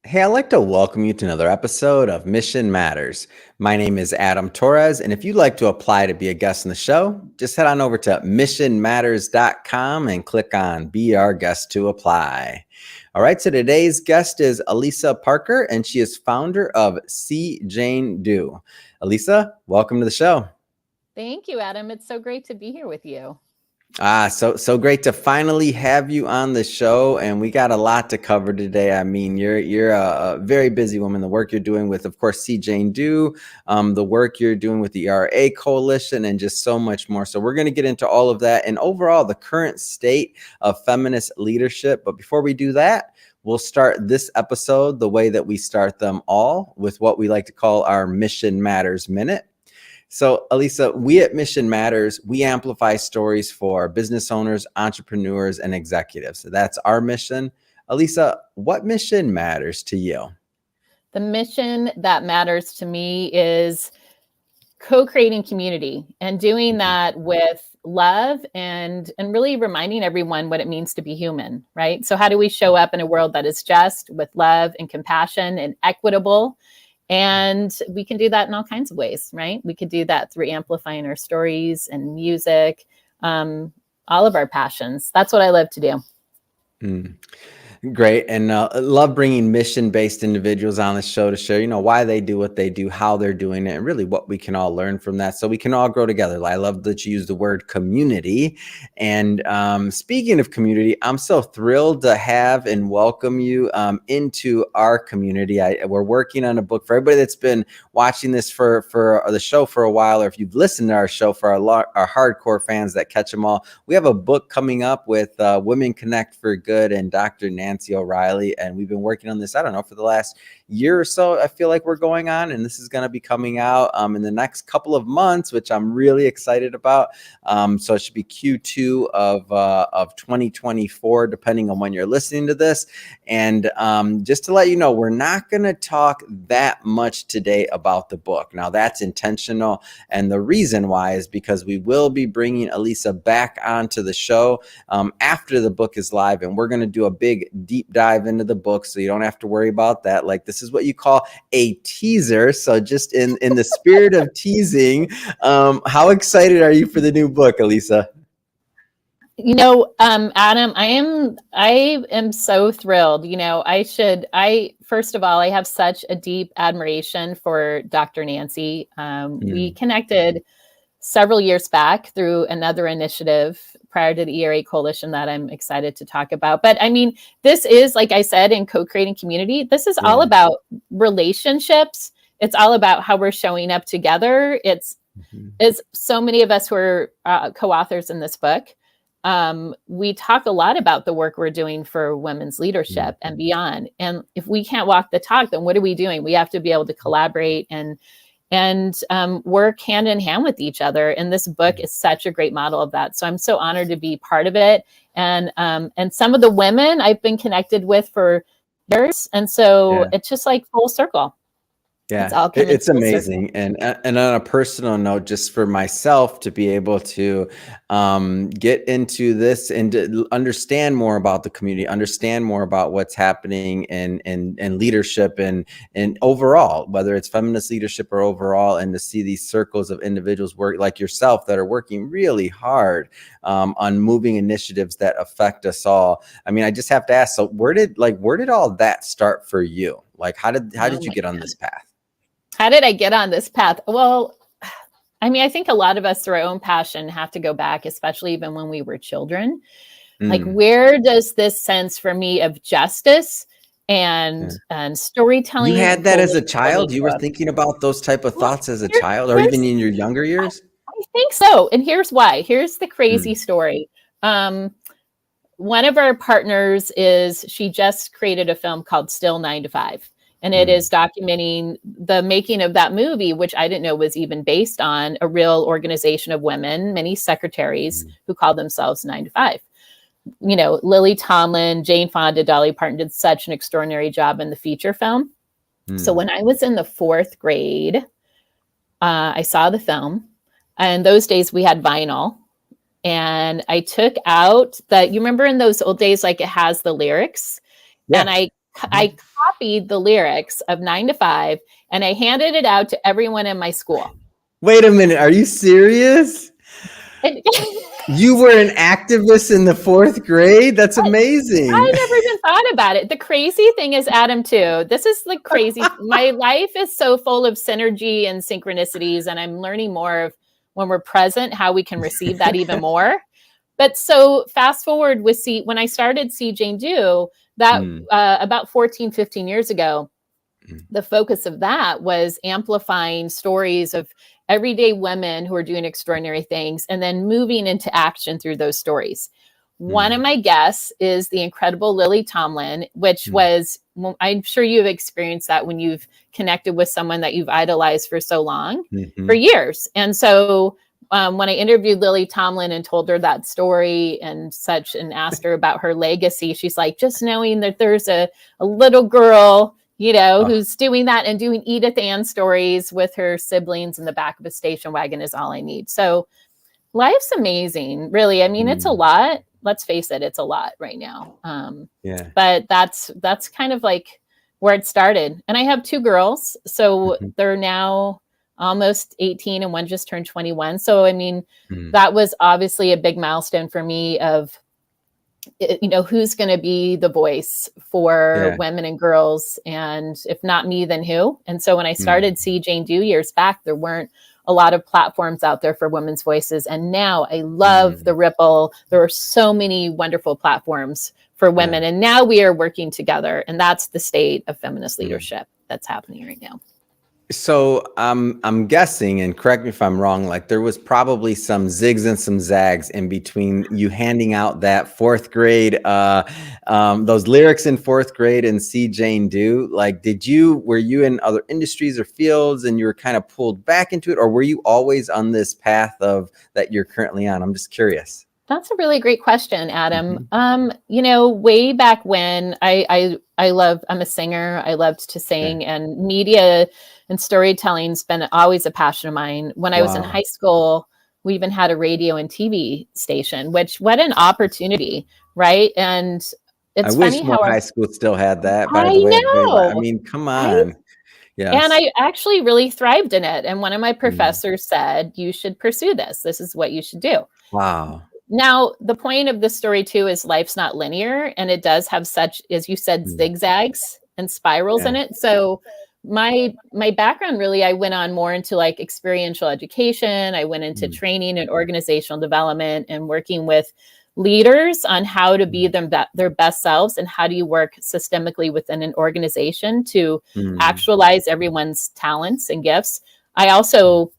Hey, I'd like to welcome you to another episode of Mission Matters. My name is Adam Torres, and if you'd like to apply to be a guest on the show, just head on over to missionmatters.com and click on Be Our Guest to apply. All right, so today's guest is Elisa Parker, and she is founder of C. Jane Do. Elisa, welcome to the show. Thank you, Adam. It's so great to be here with you. So great to finally have you on the show, and we got a lot to cover today. I mean, you're a very busy woman. The work you're doing with, of course, C. Jane Do, the work you're doing with the ERA Coalition, and just so much more. So we're going to get into all of that and overall the current state of feminist leadership. But before we do that, we'll start this episode the way that we start them all, with what we like to call our Mission Matters Minute. So, Elisa, we at Mission Matters, we amplify stories for business owners, entrepreneurs, and executives. So that's our mission. Elisa, what mission matters to you? The mission that matters to me is co-creating community and doing that with love and really reminding everyone what it means to be human, right? So how do we show up in a world that is just, with love and compassion and equitable? And we can do that in all kinds of ways, right? We could do that through amplifying our stories and music, all of our passions. That's what I love to do. Great. And love bringing mission-based individuals on the show to share, why they do what they do, how they're doing it, and really what we can all learn from that so we can all grow together. I love that you use the word community. And speaking of community, I'm so thrilled to have and welcome you into our community. We're working on a book for everybody that's been watching this for the show for a while, or if you've listened to our show for our hardcore fans that catch them all. We have a book coming up with Women Connect for Good and Dr. Nancy O'Reilly, and we've been working on this, I don't know, for the last year or so. I feel like we're going on, and this is going to be coming out in the next couple of months, which I'm really excited about. So it should be Q2 of 2024, depending on when you're listening to this. And just to let you know, we're not going to talk that much today about the book. Now, that's intentional, and the reason why is because we will be bringing Elisa back onto the show after the book is live, and we're going to do a big deep dive into the book, so you don't have to worry about that. Like, this is what you call a teaser. So just in the spirit of teasing, how excited are you for the new book, Elisa? Adam, I am so thrilled. First of all, I have such a deep admiration for Dr. Nancy. We connected several years back through another initiative prior to the ERA Coalition that I'm excited to talk about. But I mean, this is, like I said, in co-creating community, this is all about relationships. It's all about how we're showing up together. It's so many of us who are co-authors in this book. We talk a lot about the work we're doing for women's leadership and beyond. And if we can't walk the talk, then what are we doing? We have to be able to collaborate and work hand in hand with each other. And this book is such a great model of that. So I'm so honored to be part of it. And some of the women I've been connected with for years. And so it's just like full circle. Yeah, it's amazing. And on a personal note, just for myself to be able to get into this and to understand more about the community, understand more about what's happening in leadership and overall, whether it's feminist leadership or overall, and to see these circles of individuals work like yourself that are working really hard on moving initiatives that affect us all. I mean, I just have to ask, so where did all that start for you? Like, how did you get on this path? How did I get on this path? Well, I mean, I think a lot of us through our own passion have to go back, especially even when we were children. Like, where does this sense for me of justice and storytelling? You had that as a child? You were thinking about those type of thoughts as a child, or even in your younger years? I think so. And here's why. Here's the crazy story. One of our partners she just created a film called Still 9 to 5. And it is documenting the making of that movie, which I didn't know was even based on a real organization of women, many secretaries who called themselves 9 to 5. Lily Tomlin, Jane Fonda, Dolly Parton did such an extraordinary job in the feature film. So when I was in the 4th grade, I saw the film. And those days we had vinyl. And I took out you remember in those old days, like it has the lyrics. Yeah. And I I copied the lyrics of 9 to 5 and I handed it out to everyone in my school. Wait a minute. Are you serious? And You were an activist in the 4th grade? That's amazing. I never even thought about it. The crazy thing is, Adam, too, this is the crazy. My life is so full of synergy and synchronicities, and I'm learning more of when we're present, how we can receive that even more. But so fast forward with when I started See Jane Do, that about 14, 15 years ago, the focus of that was amplifying stories of everyday women who are doing extraordinary things and then moving into action through those stories. One of my guests is the incredible Lily Tomlin, which was, I'm sure you've experienced that when you've connected with someone that you've idolized for so long, for years. And so when I interviewed Lily Tomlin and told her that story and such, and asked her about her legacy, she's like, just knowing that there's a little girl, you know, who's doing that and doing Edith Ann stories with her siblings in the back of a station wagon is all I need. So life's amazing, really. I mean, it's a lot. Let's face it, it's a lot right now. But that's kind of like where it started. And I have 2 girls, so they're now almost 18 and one just turned 21. So, I mean, that was obviously a big milestone for me of, you know, who's going to be the voice for women and girls, and if not me, then who? And so when I started See Jane Do years back, there weren't a lot of platforms out there for women's voices. And now I love the ripple. There are so many wonderful platforms for women. And now we are working together. And that's the state of feminist leadership that's happening right now. So I'm guessing, and correct me if I'm wrong, like there was probably some zigs and some zags in between you handing out that 4th grade, those lyrics in 4th grade and See Jane Do. Like, were you in other industries or fields and you were kind of pulled back into it, or were you always on this path that you're currently on? I'm just curious. That's a really great question, Adam. You know, way back when I'm a singer. I loved to sing, and media and storytelling's been always a passion of mine. When I was in high school, we even had a radio and TV station, what an opportunity, right? And it's I funny wish more how high schools still had that, by I the way. know. I mean, come on. Right? Yes. And I actually really thrived in it. And one of my professors said, you should pursue this. This is what you should do. Wow. Now, the point of the story, too, is life's not linear. And it does have such, as you said, zigzags and spirals in it. So my background, really, I went on more into like experiential education. I went into training and organizational development and working with leaders on how to be their best selves, and how do you work systemically within an organization to actualize everyone's talents and gifts. I also,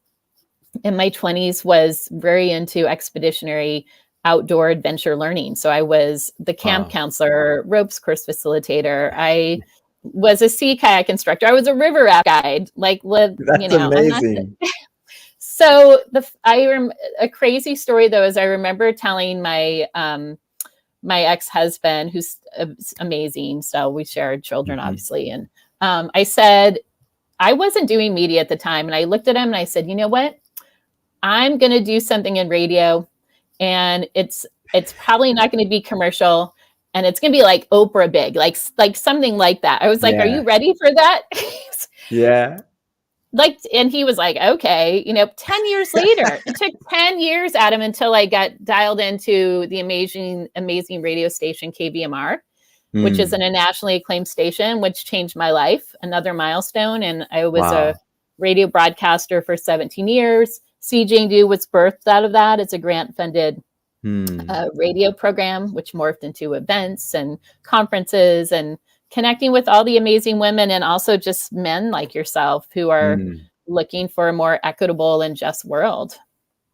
in my 20s, was very into expeditionary outdoor adventure learning. So I was the camp counselor, ropes course facilitator. I was a sea kayak instructor. I was a river raft guide. Like, that's amazing. So a crazy story, though, is I remember telling my my ex-husband, who's amazing. So we shared children, obviously. And I said, I wasn't doing media at the time. And I looked at him and I said, you know what? I'm going to do something in radio, and it's probably not going to be commercial, and it's going to be like Oprah big, like something like that. I was like, are you ready for that? And he was like, okay, 10 years later, it took 10 years, Adam, until I got dialed into the amazing radio station KVMR, which is a nationally acclaimed station, which changed my life, another milestone. And I was a radio broadcaster for 17 years. See Jane Do was birthed out of that. It's a grant-funded radio program, which morphed into events and conferences and connecting with all the amazing women, and also just men like yourself who are looking for a more equitable and just world.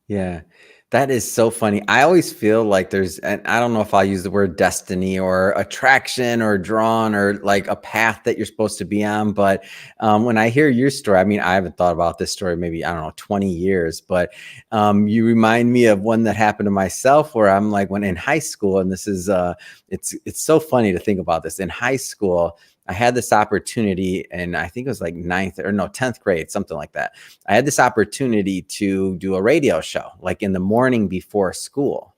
Yeah. That is so funny. I always feel like and I don't know if I'll use the word destiny or attraction or drawn or like a path that you're supposed to be on. But when I hear your story, I mean, I haven't thought about this story, maybe, I don't know, 20 years, but you remind me of one that happened to myself where I'm like, when in high school, and this is, it's so funny to think about this. In high school, I had this opportunity, and I think it was like 10th grade, something like that. I had this opportunity to do a radio show, like in the morning before school.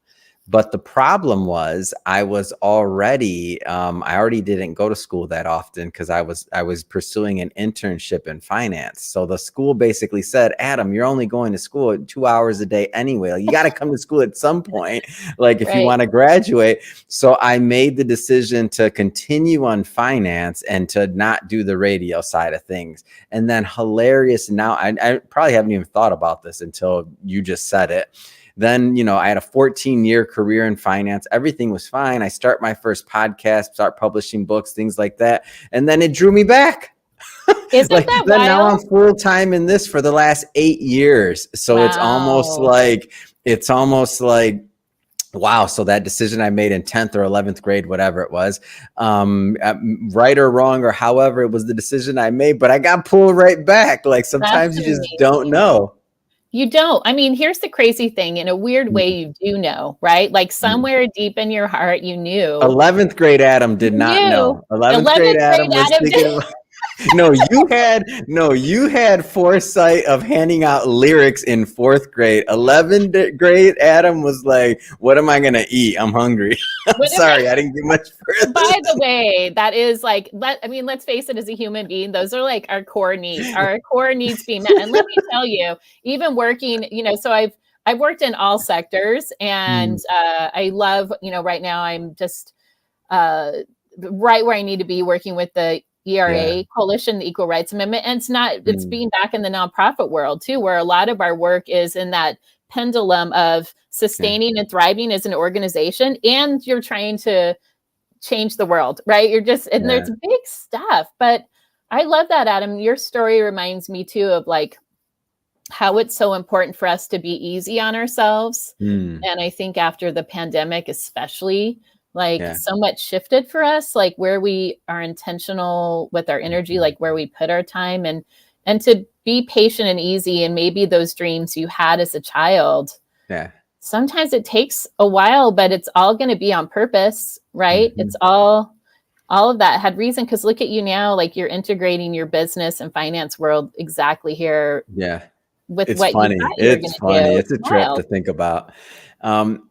But the problem was I already didn't go to school that often because I was pursuing an internship in finance. So the school basically said, Adam, you're only going to school 2 hours a day anyway. Like, you got to come to school at some point, like if you want to graduate. So I made the decision to continue on finance and to not do the radio side of things. And then hilarious, now I probably haven't even thought about this until you just said it. Then, I had a 14-year career in finance. Everything was fine. I start my first podcast, start publishing books, things like that. And then it drew me back. Isn't that wild? Now I'm full time in this for the last 8 years. So It's almost like, wow. So that decision I made in 10th or 11th grade, whatever it was, right or wrong, or however, it was the decision I made, but I got pulled right back. Like, sometimes you just don't know. You don't. I mean, here's the crazy thing. In a weird way, you do know, right? Like, somewhere deep in your heart, you knew. 11th grade Adam did not know. 11th grade Adam was thinking you had foresight of handing out lyrics in 4th grade. 11th grade Adam was like, what am I going to eat? I'm hungry. I'm sorry, I didn't get much further. By the way, that is like, let's face it, as a human being, those are like our core needs. Our core needs being met. And let me tell you, even working, so I've worked in all sectors, and I love, right now I'm just right where I need to be, working with the ERA Coalition, the Equal Rights Amendment. And it's being back in the nonprofit world too, where a lot of our work is in that pendulum of sustaining and thriving as an organization, and you're trying to change the world, right? There's big stuff. But I love that, Adam. Your story reminds me too of like how it's so important for us to be easy on ourselves. And I think after the pandemic, especially, so much shifted for us, like where we are intentional with our energy, like where we put our time, and to be patient and easy. And maybe those dreams you had as a child, sometimes it takes a while, but it's all going to be on purpose, right? It's all of that had reason, because look at you now, like you're integrating your business and finance world exactly here. With it's what funny. It's funny. It's a trip to think about.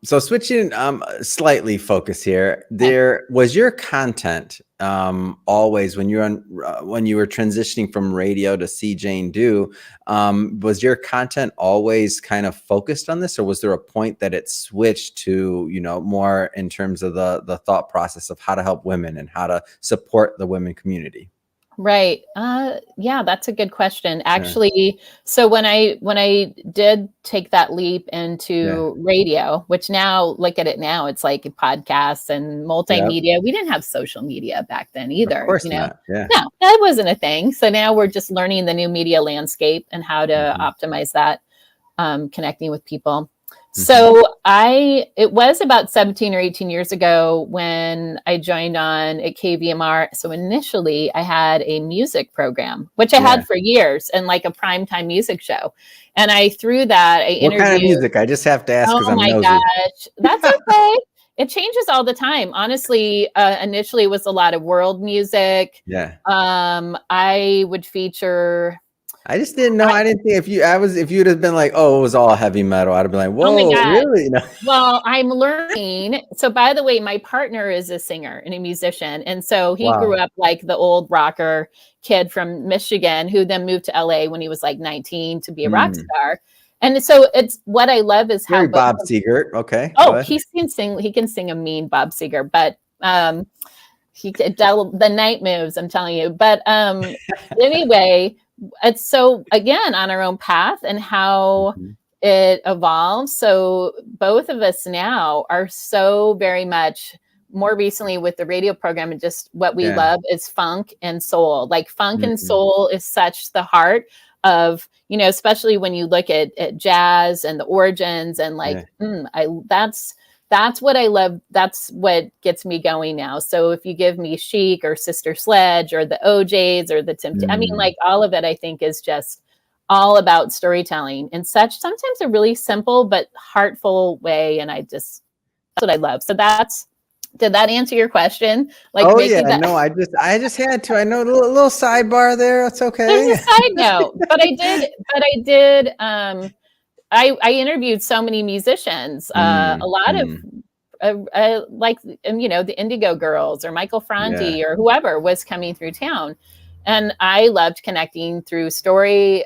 So switching slightly focus here, there was your content always when you were transitioning from radio to See Jane Do, was your content always kind of focused on this, or was there a point that it switched to, more in terms of the thought process of how to help women and how to support the women community? Right. Yeah, that's a good question. Actually, so when I did take that leap into radio, which now, look at it now, it's like podcasts and multimedia. We didn't have social media back then either. Of course not. No, that wasn't a thing. So now we're just learning the new media landscape and how to optimize that, connecting with people. So it was about 17 or 18 years ago when I joined on at KVMR. So initially I had a music program, which I had for years, and like a primetime music show. And through that, I interviewed. What kind of music? I just have to ask because I'm nosy. Oh my gosh, that's okay. It changes all the time. Honestly, initially it was a lot of world music. I would feature. I just didn't know. I didn't think if you'd have been like, oh, it was all heavy metal, I'd have been like, whoa, really? Well, I'm learning. So by the way, my partner is a singer and a musician. And so he grew up like the old rocker kid from Michigan, who then moved to LA when he was like 19 to be a rock star. And so it's what I love is how Bob Seger. Okay. Oh, he can sing a mean Bob Seger, but the night moves, I'm telling you. But anyway, it's so, again, on our own path and how it evolves. So both of us now are so very much, more recently with the radio program, and just what we love is funk and soul. Like funk and soul is such the heart of, especially when you look at jazz and the origins, and like, that's what I love. That's what gets me going now. So if you give me Chic or Sister Sledge or the OJs or the I mean, like all of it, I think is just all about storytelling in such sometimes a really simple but heartful way. And that's what I love. So did that answer your question? Like, no, I just had to. I know a little sidebar there. It's okay. There's a side note, but I did. I interviewed so many musicians, a lot of like, the Indigo Girls or Michael Franti or whoever was coming through town. And I loved connecting through story,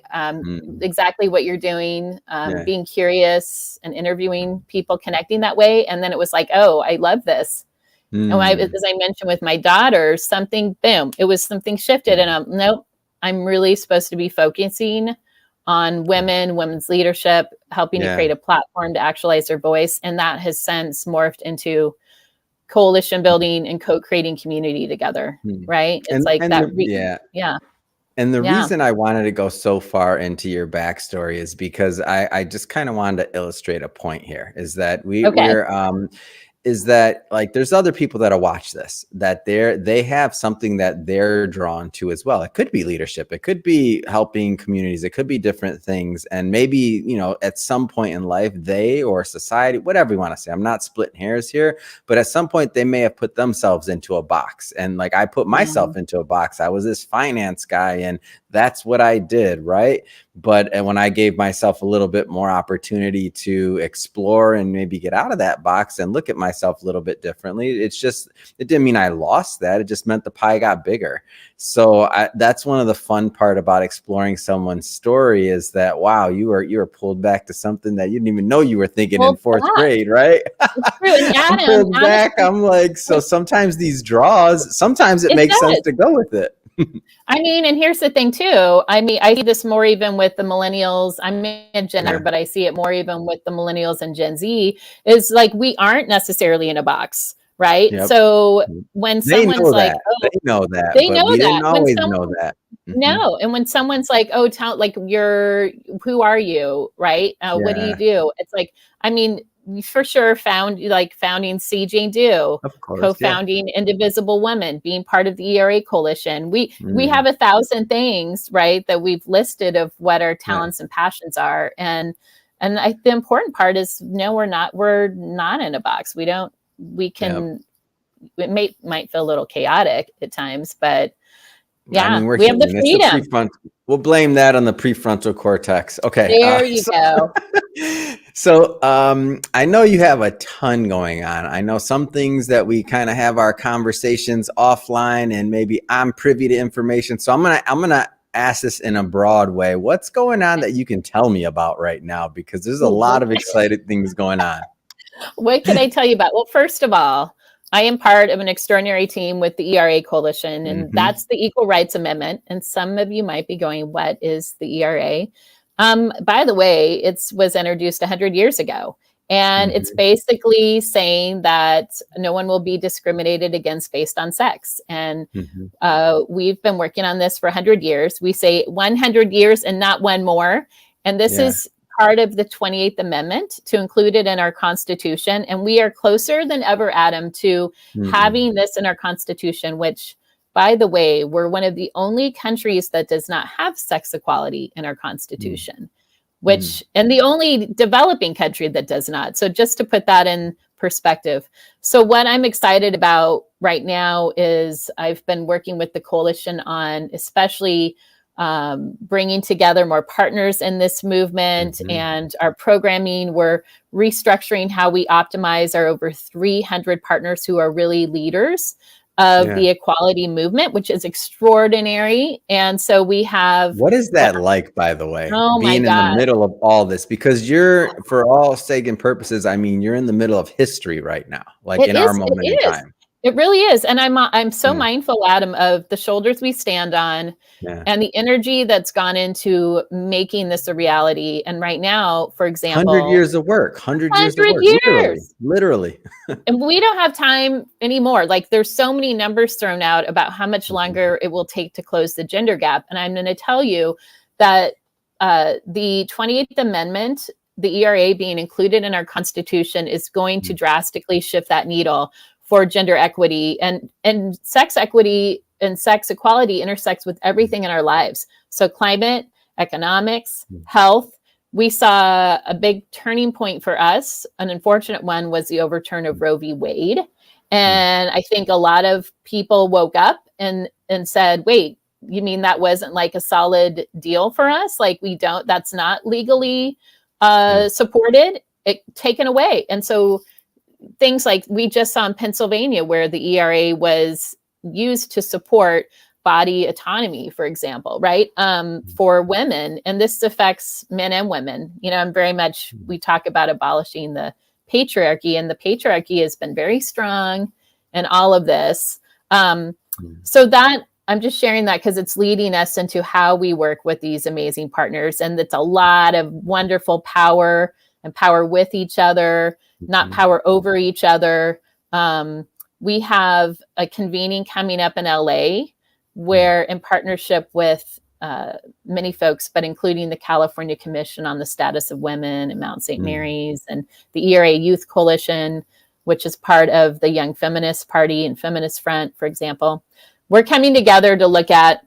exactly what you're doing, being curious and interviewing people, connecting that way. And then it was like, oh, I love this. And as I mentioned with my daughter, something shifted. And nope, I'm really supposed to be focusing on women's leadership, helping to create a platform to actualize their voice. And that has since morphed into coalition building and co-creating community together. Right. It's And the reason I wanted to go so far into your backstory is because I just kind of wanted to illustrate a point here, is that is that like there's other people that watch this, that they have something that they're drawn to as well. It could be leadership, it could be helping communities, it could be different things. And maybe, at some point in life, they or society, whatever you want to say, I'm not splitting hairs here, but at some point they may have put themselves into a box. And like I put myself into a box. I was this finance guy and that's what I did, right? But when I gave myself a little bit more opportunity to explore and maybe get out of that box and look at myself a little bit differently, it didn't mean I lost that. It just meant the pie got bigger. So that's one of the fun part about exploring someone's story, is that, wow, you were pulled back to something that you didn't even know you were thinking in fourth grade, right? I'm pulled back. I'm like, so sometimes these draws, sometimes it makes sense to go with it. I mean, and here's the thing too. I mean, I see this more even with the millennials. I'm a Gen Z, but I see it more even with the millennials and Gen Z, is like, we aren't necessarily in a box, right? So when someone's like, they know that, they but know we that. didn't always know that. No. And when someone's like, oh, who are you? Right. What do you do? It's like, I mean, for sure founding CJ Do, co-founding Indivisible Women, being part of the ERA coalition. We have 1,000 things, right, that we've listed of what our talents and passions are. And the important part is, no, we're not in a box. It might feel a little chaotic at times, but I mean, we have the freedom. We'll blame that on the prefrontal cortex. Okay. There you go. So I know you have a ton going on. I know some things that we kind of have our conversations offline, and maybe I'm privy to information. So I'm gonna ask this in a broad way. What's going on that you can tell me about right now? Because there's a lot of exciting things going on. What can I tell you about? Well, first of all, I am part of an extraordinary team with the ERA Coalition, and that's the Equal Rights Amendment. And some of you might be going, what is the ERA? By the way, it was introduced 100 years ago. And it's basically saying that no one will be discriminated against based on sex. And we've been working on this for 100 years. We say 100 years and not one more. And this is part of the 28th Amendment, to include it in our Constitution. And we are closer than ever, Adam, to having this in our Constitution, which, by the way, we're one of the only countries that does not have sex equality in our Constitution, and the only developing country that does not. So just to put that in perspective. So what I'm excited about right now is I've been working with the coalition on especially bringing together more partners in this movement and our programming. We're restructuring how we optimize our over 300 partners who are really leaders of the equality movement, which is extraordinary. And so we have... What is that like, by the way, being in the middle of all this? Because you're, for all sake and purposes, I mean, you're in the middle of history right now, like our moment in time. It really is. And I'm so mindful, Adam, of the shoulders we stand on and the energy that's gone into making this a reality. And right now, for example, 100 years of work, 100 years of work, literally. And we don't have time anymore. Like, there's so many numbers thrown out about how much longer it will take to close the gender gap. And I'm going to tell you that the 28th Amendment, the ERA being included in our Constitution, is going to drastically shift that needle for gender equity, and sex equity and sex equality intersects with everything in our lives. So climate, economics, health. We saw a big turning point for us. An unfortunate one was the overturn of Roe v. Wade. And I think a lot of people woke up and said, wait, you mean that wasn't like a solid deal for us? Like, that's not legally supported, taken away. And so things like we just saw in Pennsylvania where the ERA was used to support body autonomy, for example, right? For women. And this affects men and women. You know, I'm very much, we talk about abolishing the patriarchy, and the patriarchy has been very strong in all of this. So that I'm just sharing that because it's leading us into how we work with these amazing partners. And it's a lot of wonderful power and power with each other, not power over each other. We have a convening coming up in LA where, in partnership with many folks, but including the California Commission on the Status of Women and Mount St. Mary's and the ERA Youth Coalition, which is part of the Young Feminist Party and Feminist Front, for example. We're coming together to look at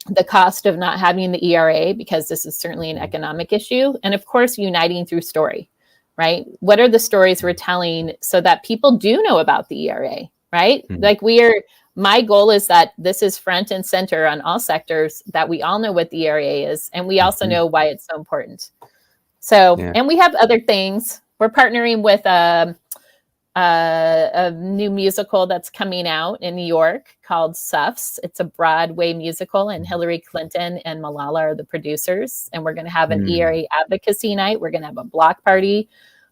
the cost of not having the ERA, because this is certainly an economic issue. And of course, uniting through story, right? What are the stories we're telling so that people do know about the ERA, right? Like my goal is that this is front and center on all sectors, that we all know what the ERA is. And we also know why it's so important. So, and we have other things. We're partnering with a new musical that's coming out in New York called Suffs. It's a Broadway musical, and Hillary Clinton and Malala are the producers. And we're going to have an ERA advocacy night. We're going to have a block party.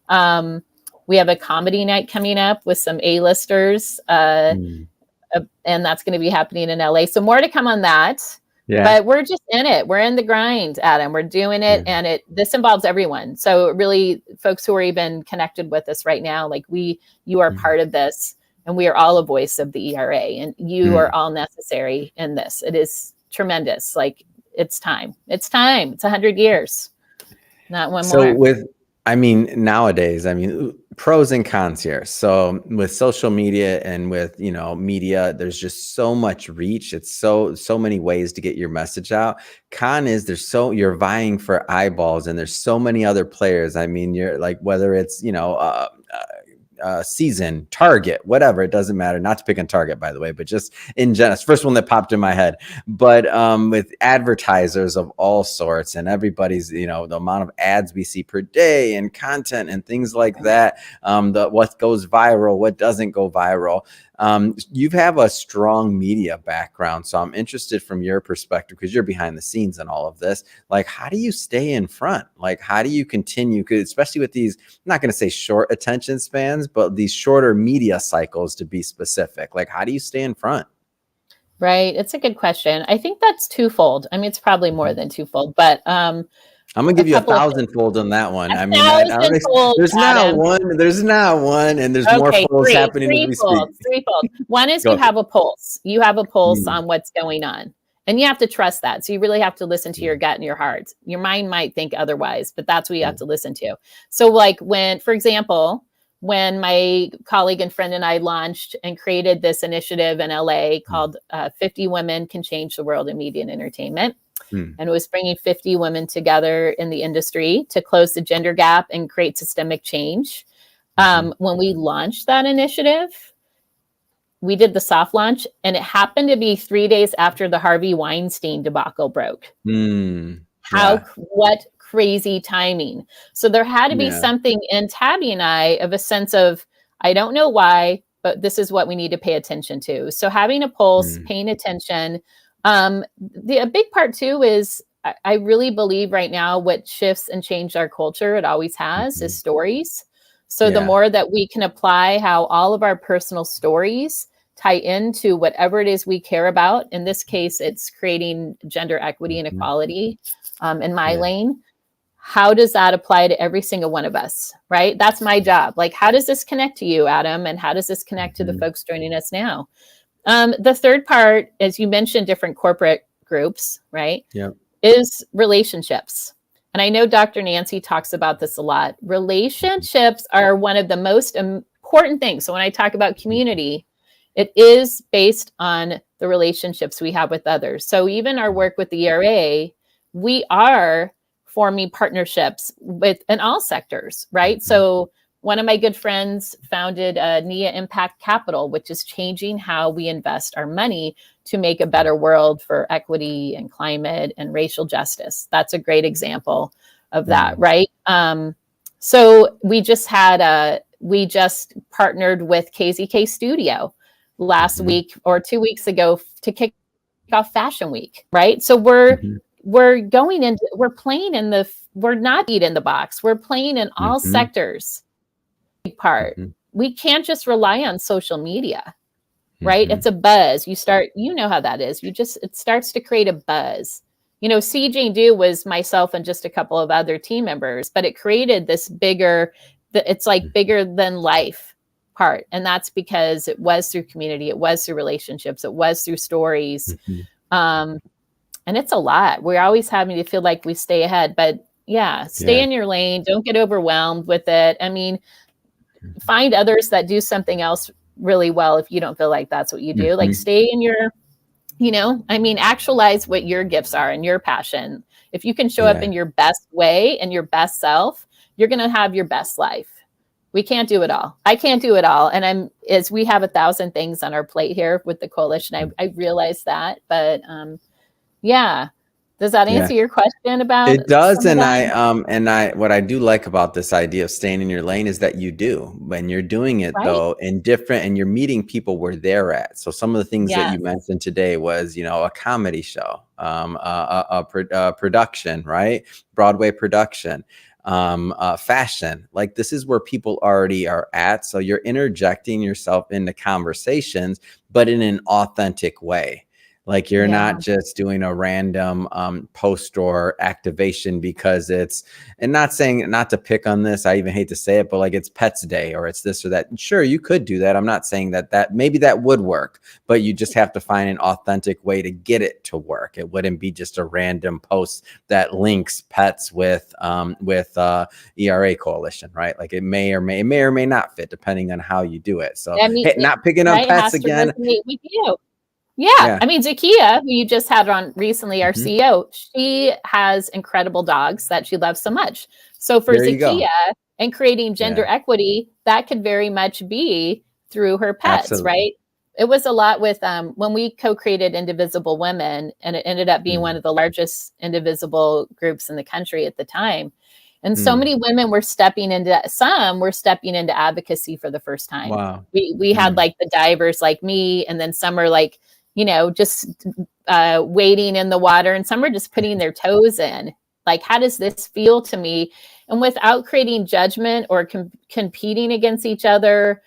We have a comedy night coming up with some A-listers, and that's going to be happening in LA. So more to come on that. Yeah. But we're just in it. We're in the grind, Adam. We're doing it. And this involves everyone. So really, folks who are even connected with us right now, like you are part of this, and we are all a voice of the ERA, and you are all necessary in this. It is tremendous. Like, it's time. It's time. It's 100 years. Not one more. So nowadays, pros and cons here. So with social media and with, media, there's just so much reach. It's so many ways to get your message out. Con is you're vying for eyeballs, and there's so many other players. You're like, whether it's, season, Target, whatever, it doesn't matter. Not to pick on Target, by the way, but just in general, it's the first one that popped in my head. But with advertisers of all sorts, and everybody's, the amount of ads we see per day and content and things like that, what goes viral, what doesn't go viral. You have a strong media background, so I'm interested from your perspective, because you're behind the scenes in all of this. Like, how do you stay in front? Like, how do you continue? Because especially with these, I'm not going to say short attention spans, but these shorter media cycles, to be specific. Like, how do you stay in front? Right. It's a good question. I think that's twofold. It's probably more than twofold, but I'm gonna give you 1,000-fold on that one. There's not one, and there's more folds happening as we speak. Threefold. One is you have a pulse. You have a pulse on what's going on, and you have to trust that. So you really have to listen to your gut and your heart. Your mind might think otherwise, but that's what you have to listen to. So, like for example, when my colleague and friend and I launched and created this initiative in LA called 50 Women Can Change the World in Media and Entertainment. And it was bringing 50 women together in the industry to close the gender gap and create systemic change. When we launched that initiative, we did the soft launch, and it happened to be 3 days after the Harvey Weinstein debacle broke. What crazy timing. So there had to be something in Tabby and I of a sense of, I don't know why, but this is what we need to pay attention to. So having a pulse, paying attention. A big part too is I really believe right now what shifts and changed our culture, it always has, is stories. So the more that we can apply how all of our personal stories tie into whatever it is we care about, in this case, it's creating gender equity and equality in my lane. How does that apply to every single one of us, right? That's my job. Like, how does this connect to you, Adam? And how does this connect to the folks joining us now? The third part, as you mentioned, different corporate groups, right? Is relationships. And I know Dr. Nancy talks about this a lot. Relationships are one of the most important things. So when I talk about community, it is based on the relationships we have with others. So even our work with the ERA, we are forming partnerships in all sectors, right? So one of my good friends founded NIA Impact Capital, which is changing how we invest our money to make a better world for equity and climate and racial justice. That's a great example of that, right? So we just had we just partnered with KZK Studio last week or 2 weeks ago to kick off Fashion Week, right? So we're going into, we're playing in the, we're not eat in the box. We're playing in all sectors. Part. We can't just rely on social media, right? It's a buzz. You start, you know how that is. It starts to create a buzz. You know, See Jane Do was myself and just a couple of other team members, but it created this bigger, it's like bigger than life part. And that's because it was through community, it was through relationships, it was through stories. And it's a lot. We're always having to feel like we stay ahead, but stay in your lane. Don't get overwhelmed with it. I mean, find others that do something else really well if you don't feel like that's what you do. Like stay in your, you know, I mean, actualize what your gifts are and your passion. If you can show up in your best way and your best self, you're going to have your best life. We can't do it all. I can't do it all. And we have 1,000 things on our plate here with the coalition. I realize that, but does that answer your question about it? Does. And what I do like about this idea of staying in your lane is that you do, when you're doing it though, and you're meeting people where they're at. So some of the things that you mentioned today was, you know, a comedy show, a production, right? Broadway production, fashion. Like, this is where people already are at. So you're interjecting yourself into conversations, but in an authentic way. Like, you're not just doing a random post or activation because it's, and not saying, not to pick on this, I even hate to say it, but like, it's Pets Day or it's this or that. Sure, you could do that. I'm not saying that maybe that would work, but you just have to find an authentic way to get it to work. It wouldn't be just a random post that links pets with ERA Coalition, right? Like, it may or may not fit depending on how you do it. So not picking on pets again. With you. Yeah. I mean, Zakia, who you just had on recently, our CEO, she has incredible dogs that she loves so much. So for Zakia and creating gender equity, that could very much be through her pets, right? It was a lot with when we co-created Indivisible Women, and it ended up being one of the largest indivisible groups in the country at the time. And so many women were stepping into advocacy for the first time. Wow. We had like the divers like me, and then some are like, you know, just wading in the water, and some are just putting their toes in. Like, how does this feel to me? And without creating judgment or competing against each other,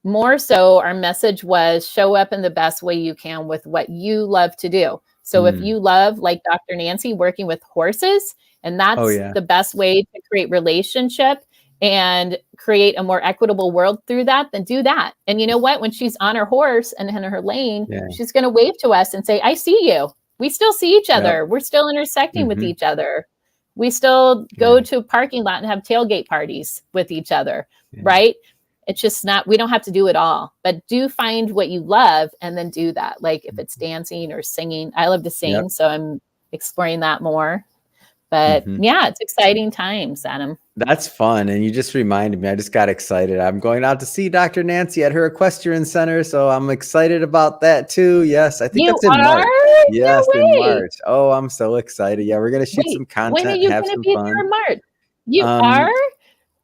more so our message was show up in the best way you can with what you love to do. So if you love, like Dr. Nancy, working with horses, and that's the best way to create relationship and create a more equitable world through that, then do that. And you know what? When she's on her horse and in her lane, she's going to wave to us and say, I see you. We still see each other. We're still intersecting with each other. We still go to a parking lot and have tailgate parties with each other, right? It's just not, we don't have to do it all, but do find what you love and then do that. Like if it's dancing or singing, I love to sing, so I'm exploring that more. But it's exciting times, Adam. That's fun. And you just reminded me, I just got excited. I'm going out to see Dr. Nancy at her equestrian center. So I'm excited about that too. Yes. I think that's in March. Yes, in March. Oh, I'm so excited. Yeah. We're going to shoot some content. When are you going to be there in March? You are?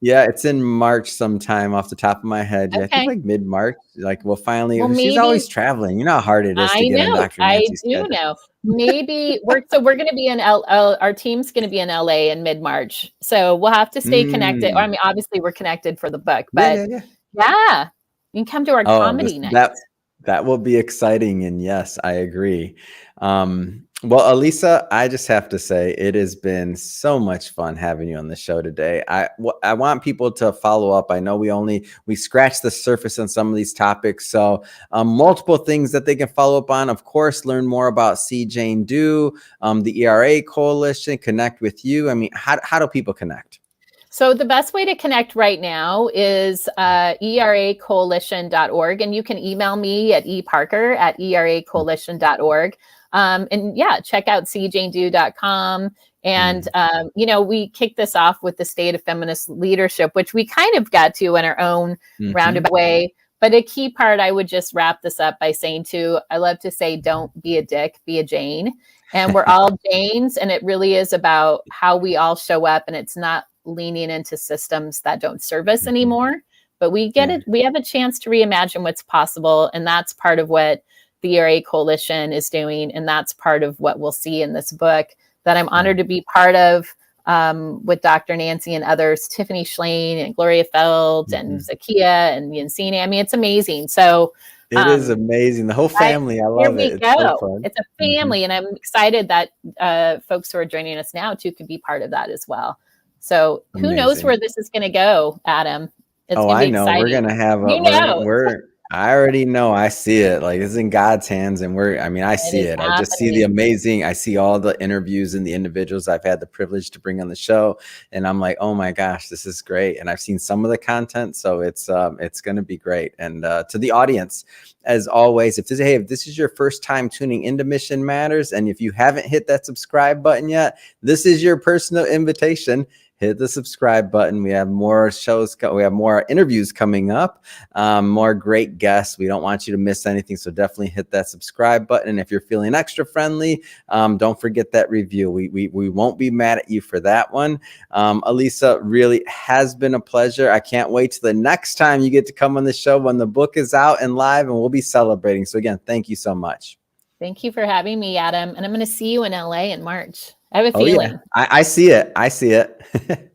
Yeah, it's in March sometime off the top of my head. Yeah, I think like mid-March. Like we'll finally, she's always traveling. You know how hard it is to get on Dr. Nancy's schedule. I do know. Maybe we're going to be in our team's going to be in LA in mid-March. So we'll have to stay connected. Or, I mean, obviously we're connected for the book, but you can come to our comedy night. That will be exciting. And yes, I agree. Well, Elisa, I just have to say it has been so much fun having you on the show today. I want people to follow up. I know we scratched the surface on some of these topics. So multiple things that they can follow up on. Of course, learn more about See Jane Do, the ERA Coalition, connect with you. I mean, how do people connect? So the best way to connect right now is eracoalition.org. And you can email me at eparker@eracoalition.org. And check out cjanedo.com. And, we kicked this off with the State of Feminist Leadership, which we kind of got to in our own roundabout way. But a key part, I would just wrap this up by saying I love to say, don't be a dick, be a Jane. And we're all Janes. And it really is about how we all show up. And it's not leaning into systems that don't serve us anymore. But we have a chance to reimagine what's possible. And that's part of what the ERA Coalition is doing. And that's part of what we'll see in this book that I'm honored to be part of, with Dr. Nancy and others, Tiffany Schlain and Gloria Feld and Zakia and Yancini. I mean, it's amazing. So it is amazing. The whole family. I love it. It's so fun. It's a family. And I'm excited that folks who are joining us now too could be part of that as well. So who knows where this is going to go, Adam? It's I know. Exciting. We're going to have I already know. I see it. Like, it's in God's hands, and I see it. I just see I see all the interviews and the individuals I've had the privilege to bring on the show, and I'm like, oh my gosh, this is great. And I've seen some of the content, so it's going to be great. And to the audience, as always, if this is your first time tuning into Mission Matters, and if you haven't hit that subscribe button yet, this is your personal invitation. Hit the subscribe button. We have more shows. We have more interviews coming up, more great guests. We don't want you to miss anything. So definitely hit that subscribe button. And if you're feeling extra friendly, don't forget that review. We won't be mad at you for that one. Elisa, really has been a pleasure. I can't wait till the next time you get to come on the show when the book is out and live, and we'll be celebrating. So again, thank you so much. Thank you for having me, Adam. And I'm going to see you in LA in March. I have a feeling. Yeah. I see it.